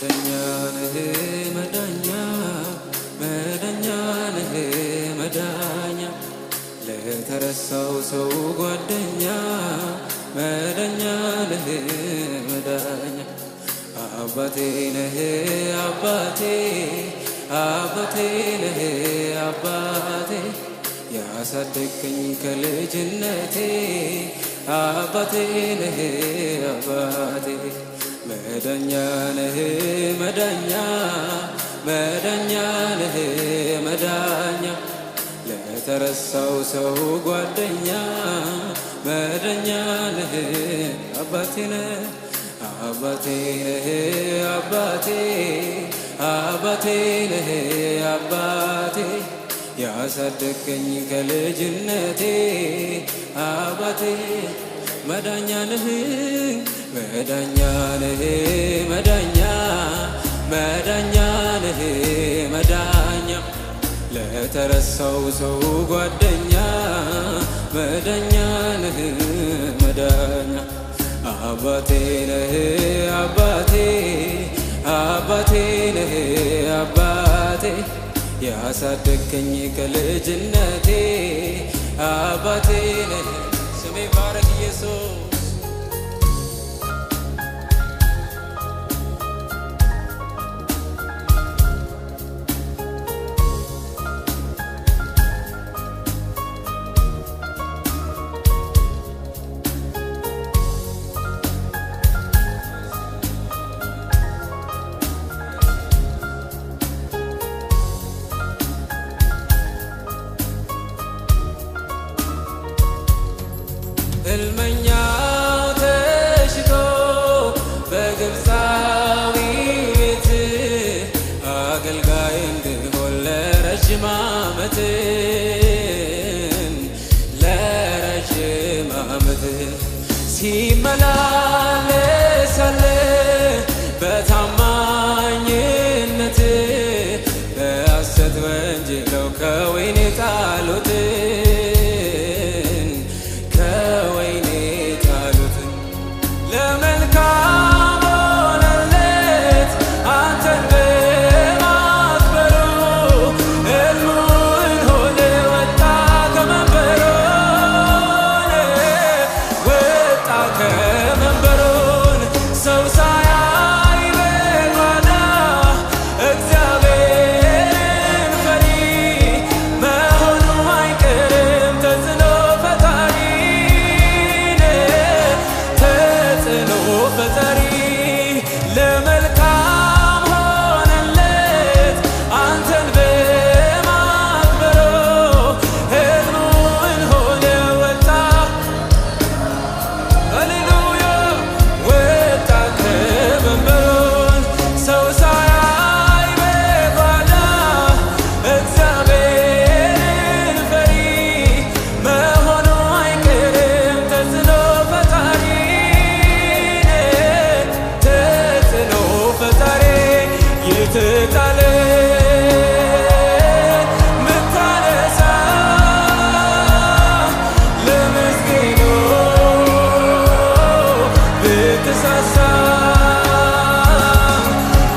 መዳኛ ነህ መዳኛ መዳኛ ነህ መዳኛ ለተረሳው ሰው ጓደኛ መዳኛ ነህ መዳኛ አባቴ ነህ አባቴ አባቴ ነህ አባቴ ያሳደግከኝ ከልጅነቴ አባቴ ነህ አባቴ መዳኛ ነህ መዳኛ መዳኛ ነህ መዳኛ ለተረሳው ሰው ጓደኛ መዳኛ ነህ አባቴ ነህ አባቴ ነህ አባቴ አባቴ ነህ አባቴ ያሳደግከኝ ከልጅነቴ አባቴ መዳኛ ነህ መዳኛ ነህ መዳኛ መዳኛ ነህ መዳኛ ለተረሳው ሰው ጓደኛ መዳኛ ነህ መዳኛ አባቴ ነህ አባቴ አባቴ ነህ አባቴ ያሳደግከኝ ከልጅነቴ አባቴ ነህ ስሜ ባረክ ኢየሱስ ሕልመኛው ተሽቶ በግብፃዊ ቤት አገልጋይ እንድሆን ለረጅም ዓመት ሲመላለስ አለ በታማኝነት በሐሰት ወንጅለው ከወይኔ ጣሉት ለመልካም ሆነለት አንተን በማክበሩ ሕልሙን ሆነ ወጣ ከመንበሩ ሰው ሳያይ በጓዳ እግዚአብሔርን ፈሪ መሆኑ አይቀርም ተጽዕኖ ፈጣሪ ለመልካም ሆነለት አንተን በማክበሩ ሕልሙን ሆነ ወጣ ሃሌሉያ ወጣ ከመንበሩ ሰው ሳያይ በጓዳ እግዚአብሔርን ፈሪ መሆኑ አይቀርም ተጽዕኖ ፈጣሪ የተጣለ ምታነሳ ለምስኪኑ ብትሳሳ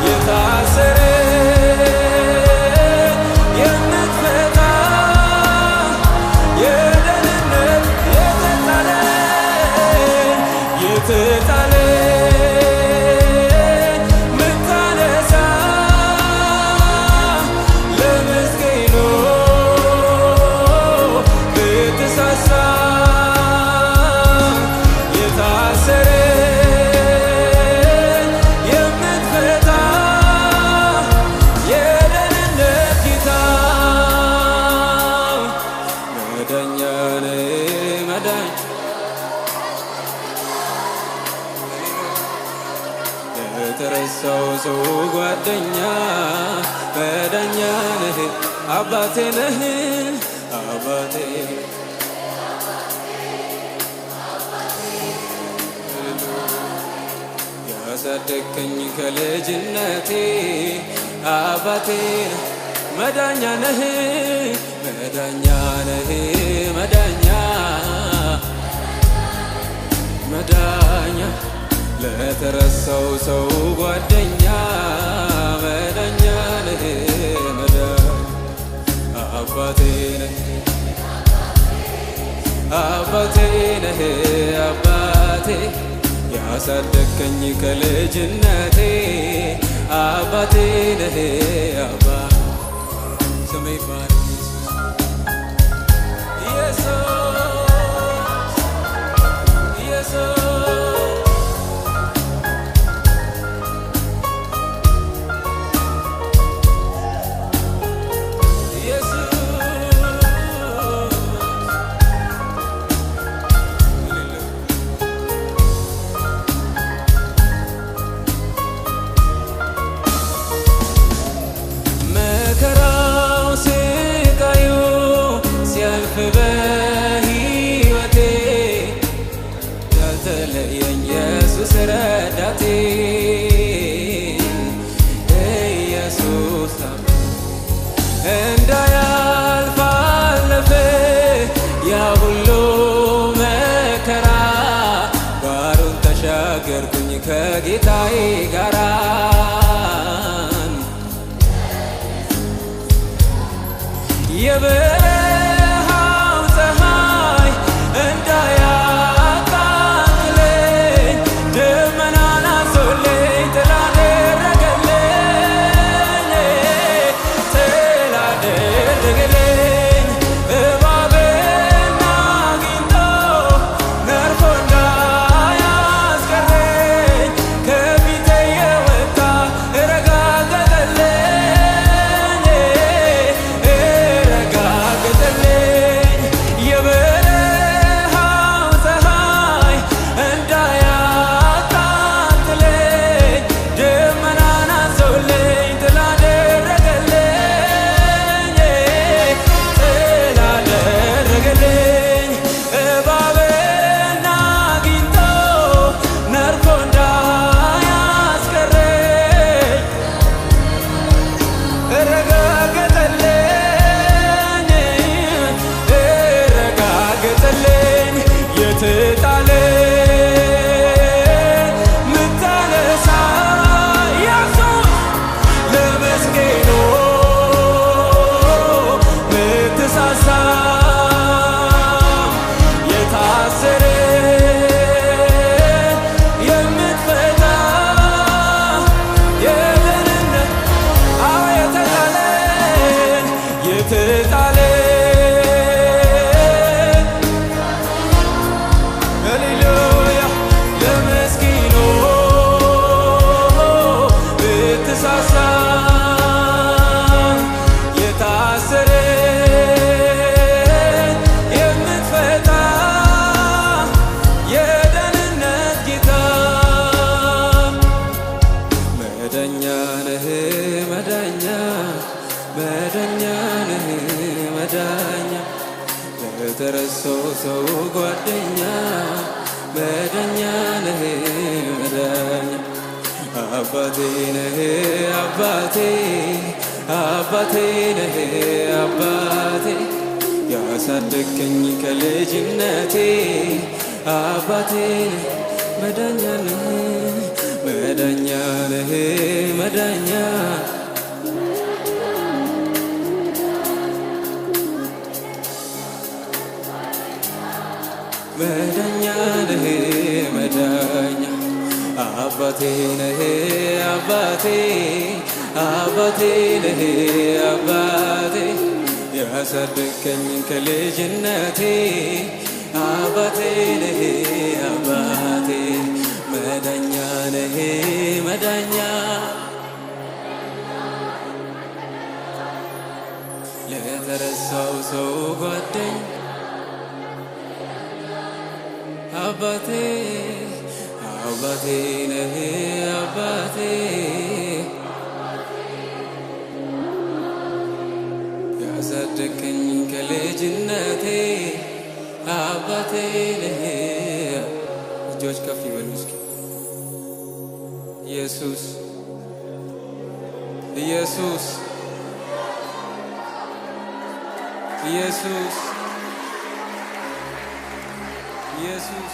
የታሰረ የምትፈታ የደህንነት የተጣለ የተረሳው ሰው ጓደኛ መዳኛ ነህ አባቴ ነህ አባቴ ያሳደግከኝ ከልጅነቴ አባቴ መዳኛ ነህ መዳኛ ነህ መዳኛ መዳኛ ለተረሳው ሰው ጓደኛ አባቴ ነህ አባቴ ነህ አባቴ ያሳደግከኝ ከልጅነቴ አባቴ ነህ አባ ስሜ ይባረክ ኢየሱስ በሕይወቴ ያልተለየኝ ኢየሱስ ረዳቴ ኢየሱስ እንዳያልፍ አለፈ ያ ሁሉ መከራ ባሩን ተሻገርኩኝ ከጌታዬ ጋራ መዳኛ ለተረሳው ሰው ጓደኛ መዳኛ ነህ መዳኛ አባቴ ነህ አባቴ አባቴ ነህ አባቴ ያሳደግከኝ ከልጅነቴ አባቴ መዳኛ ነህ መዳኛ ነህ መዳኛ መዳኛ ነህ መዳኛ አባቴ ነህ አባቴ አባቴ ነህ አባቴ ያሳደግከኝ ከልጅነቴ አባቴ ነህ አባቴ መዳኛ ነህ መዳኛ ለተረሳው ሰው ጓደኛ አባቴ አባቴ ነህ አባቴ ያሳደግከኝ ከልጅነቴ አባቴ ነህ። እጆች ከፍ ይበሉ እስኪ። ኢየሱስ ኢየሱስ ኢየሱስ ኢየሱስ